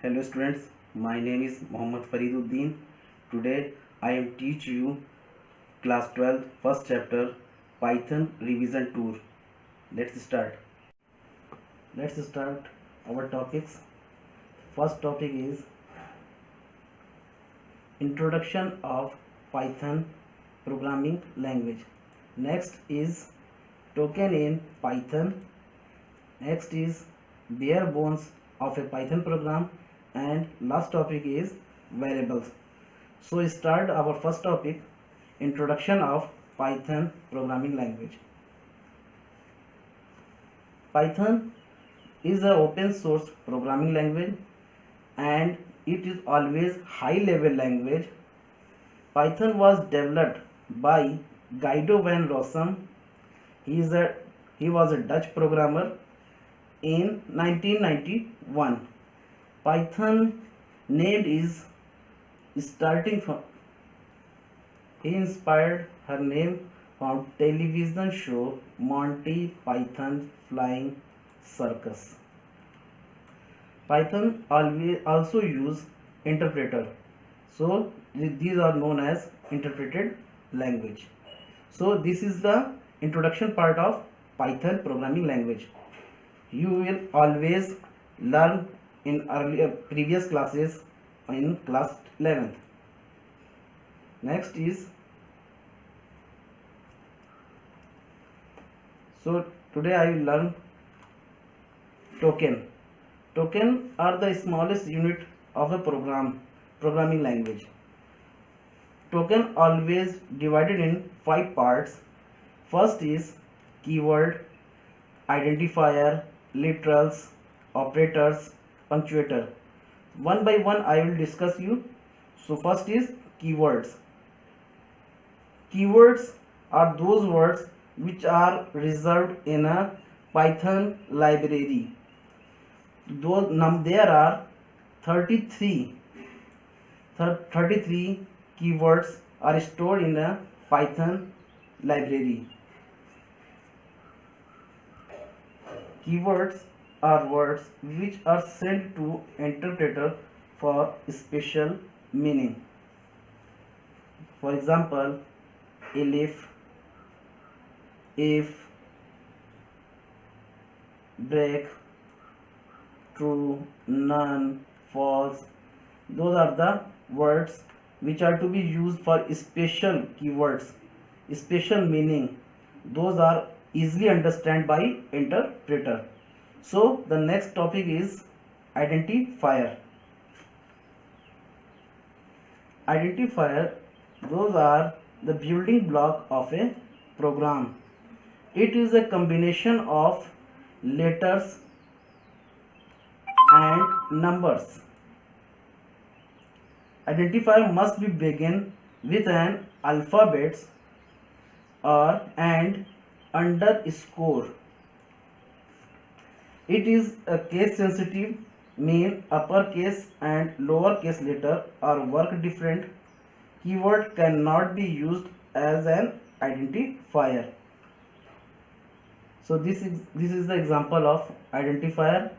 Hello students, my name is Mohammad Fariduddin. Today I am teach you class 12 first chapter Python revision tour. Let's start. Let's start our topics. First topic is introduction of Python programming language. Next is token in Python. Next is bare bones of a Python program, and last topic is variables. So start our first topic, introduction of Python programming language. Python is an open source programming language and it is always high level language. Python was developed by Guido van Rossum. He was a Dutch programmer in 1991. Python name is starting from, he inspired her name from television show Monty Python Flying Circus. Python also use interpreter. So these are known as interpreted language. So this is the introduction part of Python programming language. You will always learn in earlier previous classes in class 11th. Next is, so today I will learn token. Token are the smallest unit of a programming language. Token always divided in 5 parts. First is keyword, identifier, literals, operators, punctuator. One by one I will discuss you. So first is keywords. Keywords are those words which are reserved in a Python library. There are 33 keywords are stored in a Python library. Keywords are words which are sent to interpreter for special meaning. For example, elif, if, break, true, none, false. Those are the words which are to be used for special keywords, special meaning. Those are easily understood by interpreter. So the next topic is identifier. Identifier, those are the building block of a program. It is a combination of letters and numbers. Identifier must be begin with an alphabet or and underscore. It is a case sensitive, mean uppercase and lowercase letter are work different. Keyword cannot be used as an identifier. So this is the example of identifier.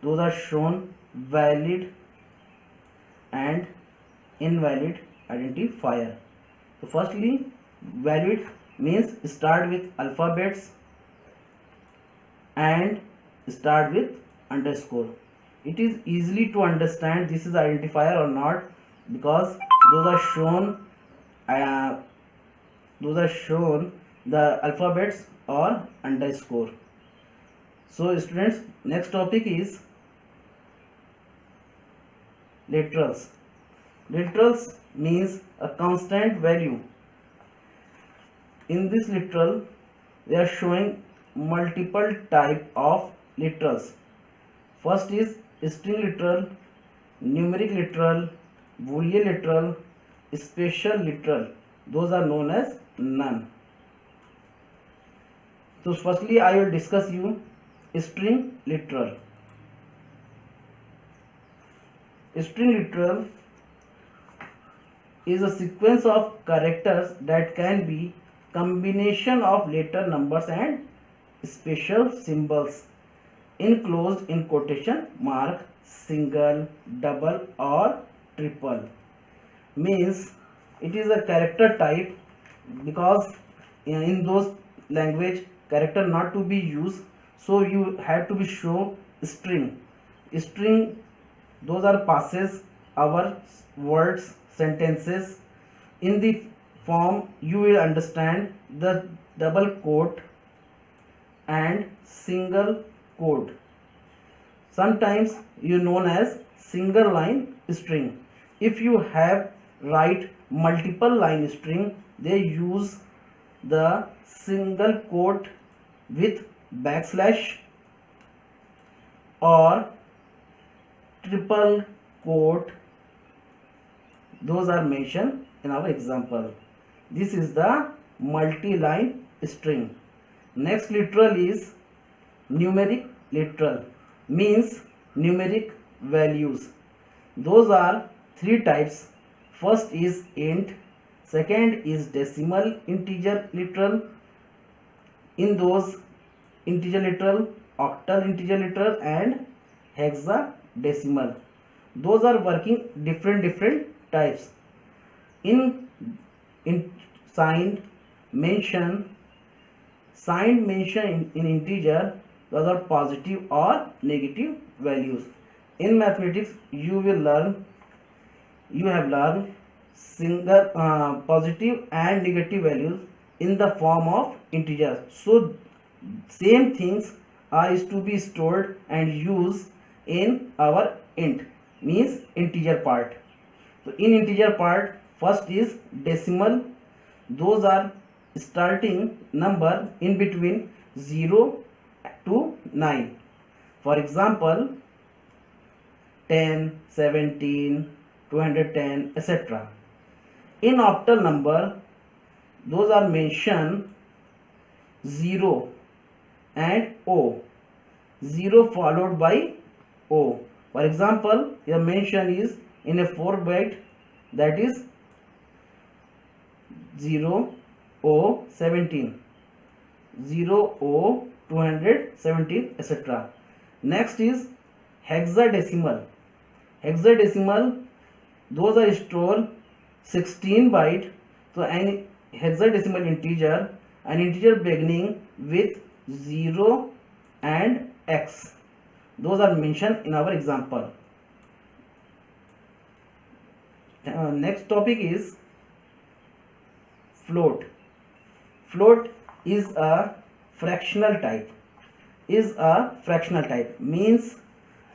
Those are shown valid and invalid identifier. So firstly, valid means start with alphabets and start with underscore. It is easily to understand this is identifier or not because those are shown the alphabets or underscore. So students, next topic is literals. Literals means a constant value. In this literal, they are showing multiple type of literals. First is string literal, numeric literal, boolean literal, special literal. Those are known as none. So firstly I will discuss you string literal. String literal is a sequence of characters that can be combination of letter numbers and special symbols enclosed in quotation mark single, double or triple. Means it is a character type, because in those language character not to be used, so you have to be show string. Those are passes our words, sentences. In the form you will understand the double quote and single quote. Sometimes you known as single line string. If you have write multiple line string, they use the single quote with backslash or triple quote. Those are mentioned in our example. This is the multi-line string. Next literal is numeric literal, means numeric values. Those are three types. First is int, second is decimal integer literal. In those integer literal, octal integer literal and hexadecimal. Those are working different types. In signed mention in integer, those are positive or negative values. In mathematics you have learned single positive and negative values in the form of integers. So same things are is to be stored and used in our int, means integer part. So in integer part, first is decimal. Those are starting number in between 0 to 9. For example, 10, 17, 210, etc. In octal number, those are mentioned 0 and O. 0 followed by O. For example, your mention is in a 4-byte, that is 0 O 17, 0 O 217, etc. Next is hexadecimal. Hexadecimal, those are stored 16 byte. So an hexadecimal integer, an integer beginning with 0 and x. Those are mentioned in our example. Next topic is float. Float is a fractional type. Means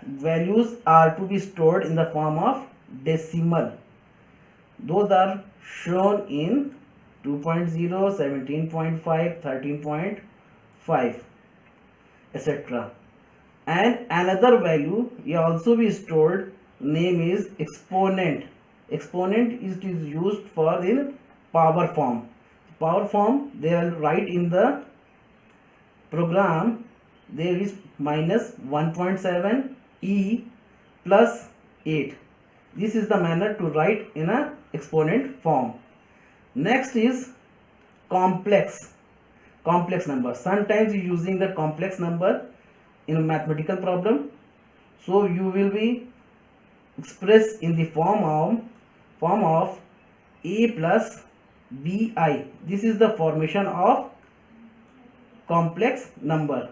values are to be stored in the form of decimal. Those are shown in 2.0, 17.5, 13.5, etc. And another value will also be stored, name is exponent. Exponent is used for in power form. Power form, they will write in the program, there is minus 1.7 e plus 8. This is the manner to write in a exponent form. Next is complex number. Sometimes using the complex number in a mathematical problem, so you will be expressed in the form of a plus bi. This is the formation of complex number,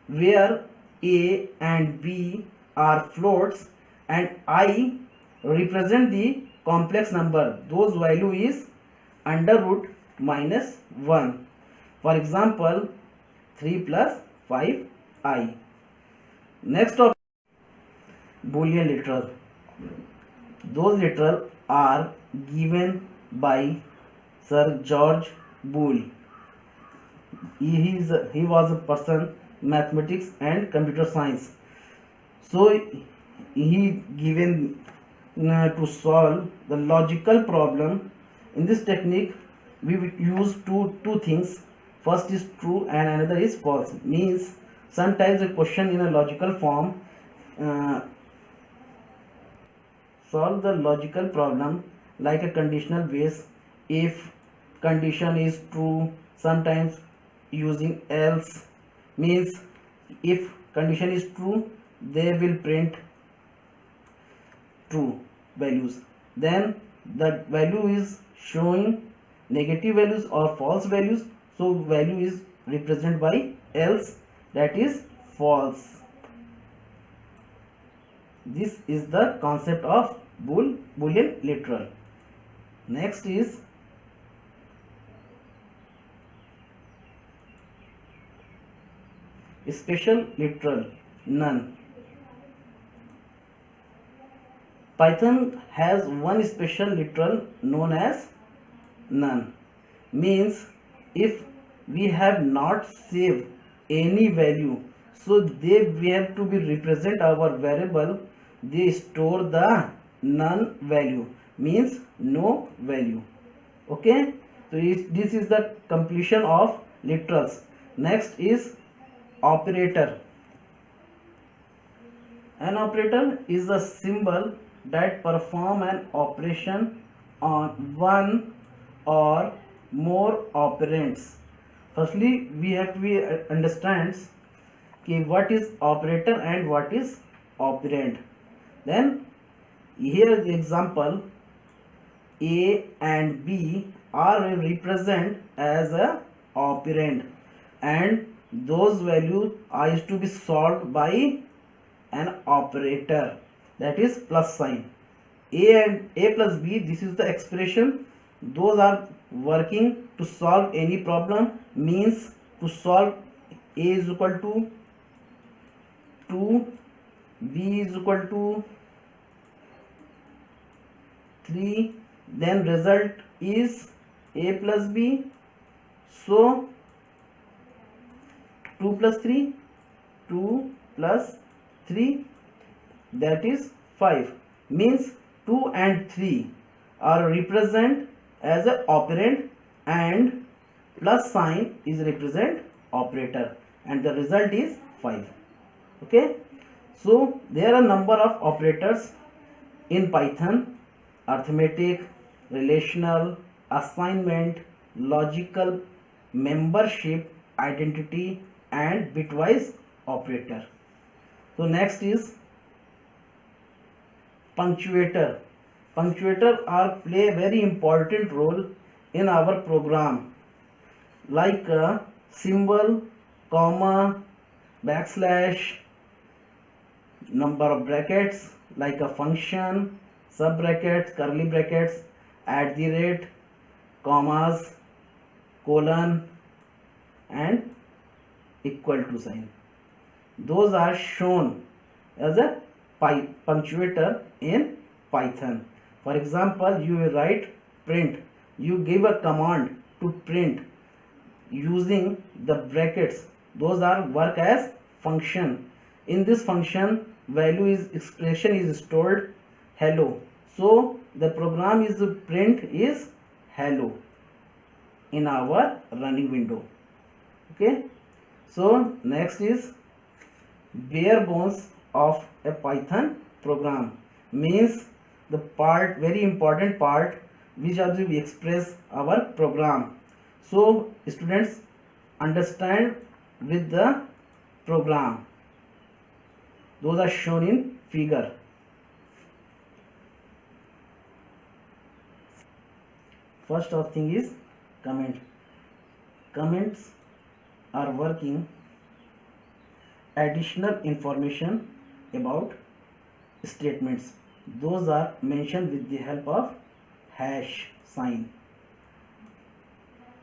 where a and b are floats and I represent the complex number. Those value is under root minus 1. For example, 3 plus 5i. Next of Boolean literal. Those literal are given by Sir George Boole. He was a person mathematics and computer science. So he given to solve the logical problem. In this technique we will use two things. First is true and another is false. Means sometimes a question in a logical form, solve the logical problem like a conditional base. If condition is true, sometimes using else. Means if condition is true, they will print true values, then the value is showing negative values or false values, so value is represented by else, that is false. This is the concept of Boolean literal. Next is special literal, none. Python has one special literal known as none. Means if we have not saved any value, so we have to be represent our variable, they store the none value, means no value. Okay, so this is the completion of literals. Next is operator. An operator is a symbol that perform an operation on one or more operands. Firstly, we have to be understands what is operator and what is operand. Then here is the example, A and B are represent as a operand, and those values are to be solved by an operator, that is plus sign. A and A plus B, this is the expression, those are working to solve any problem, means to solve A is equal to 2, B is equal to 3, then result is A plus B, so 2 plus 3, 2 plus 3, that is 5, means 2 and 3 are represent as an operand and plus sign is represent operator, and the result is 5. Okay, so there are number of operators in Python: arithmetic, relational, assignment, logical, membership, identity, and bitwise operator. So next is punctuator. Punctuator are play a very important role in our program, like a symbol, comma, backslash, number of brackets, like a function, sub brackets, curly brackets, at the rate, commas, colon, and equal to sign. Those are shown as a punctuator in Python. For example, you write print, you give a command to print using the brackets, those are work as function. In this function, value is expression is stored hello, so the program is print is hello in our running window. Okay, so next is bare bones of a Python program, means the part, very important part, which has to express our program. So students understand with the program, those are shown in figure. First of thing is comment. Comments are working additional information about statements, those are mentioned with the help of hash sign.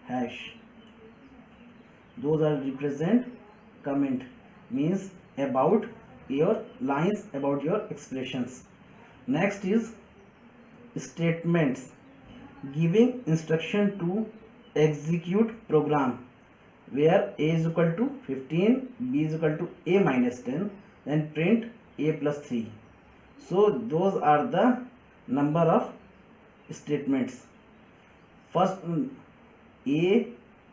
Hash, those are represent comment, means about your lines, about your expressions. Next is statements, giving instruction to execute program, where A is equal to 15, B is equal to A minus 10, then print A plus 3. So those are the number of statements. First, A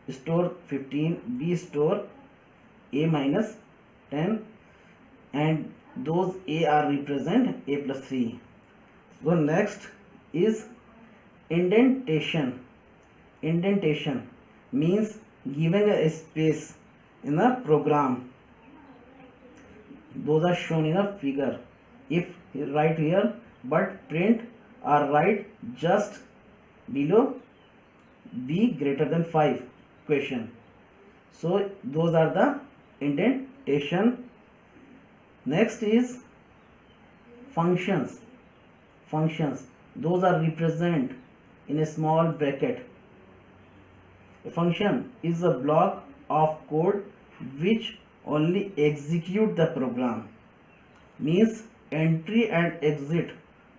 store 15, B store A minus 10, and those A are represent A plus 3. So next is indentation. Indentation means giving a space in a program, those are shown in a figure. If right here but print or write just below b greater than 5 question. So those are the indentation. Next is functions. Those are represent in a small bracket. A function is a block of code which only execute the program, means entry and exit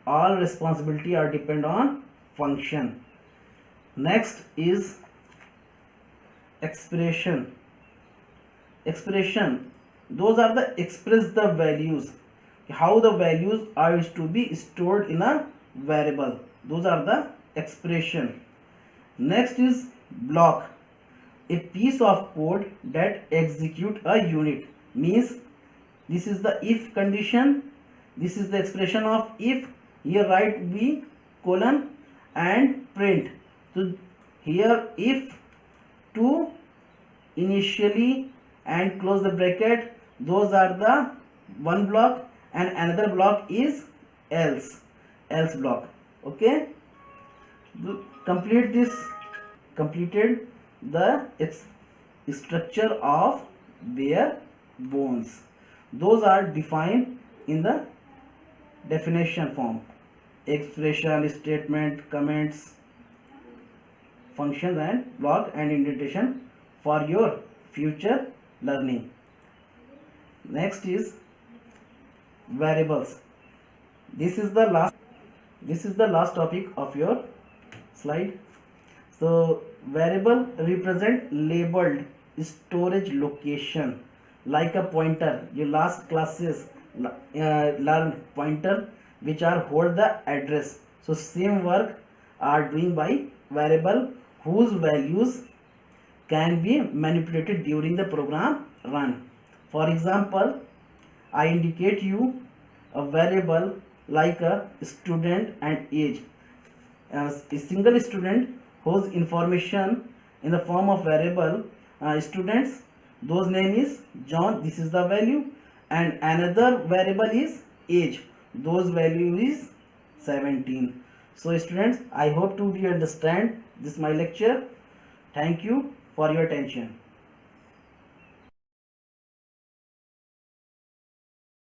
all responsibility are depend on function. Next is expression. Those are the express the values, how the values are is to be stored in a variable. Those are the expression. Next is block, a piece of code that execute a unit, means this is the if condition, this is the expression of if. Here write b colon and print. So here if to initially and close the bracket, those are the one block, and another block is else block. Okay, complete this. Completed the structure of bare bones. Those are defined in the definition form: expression, statement, comments, functions, and block and indentation for your future learning. Next is variables. This is the last topic of your slide. So variable represent labeled storage location, like a pointer. Your last classes learn pointer which are hold the address. So same work are doing by variable whose values can be manipulated during the program run. For example, I indicate you a variable like a student and age. As a single student whose information in the form of variable students, those name is John, this is the value, and another variable is age, those value is 17. So students, I hope to you understand this my lecture. Thank you for your attention.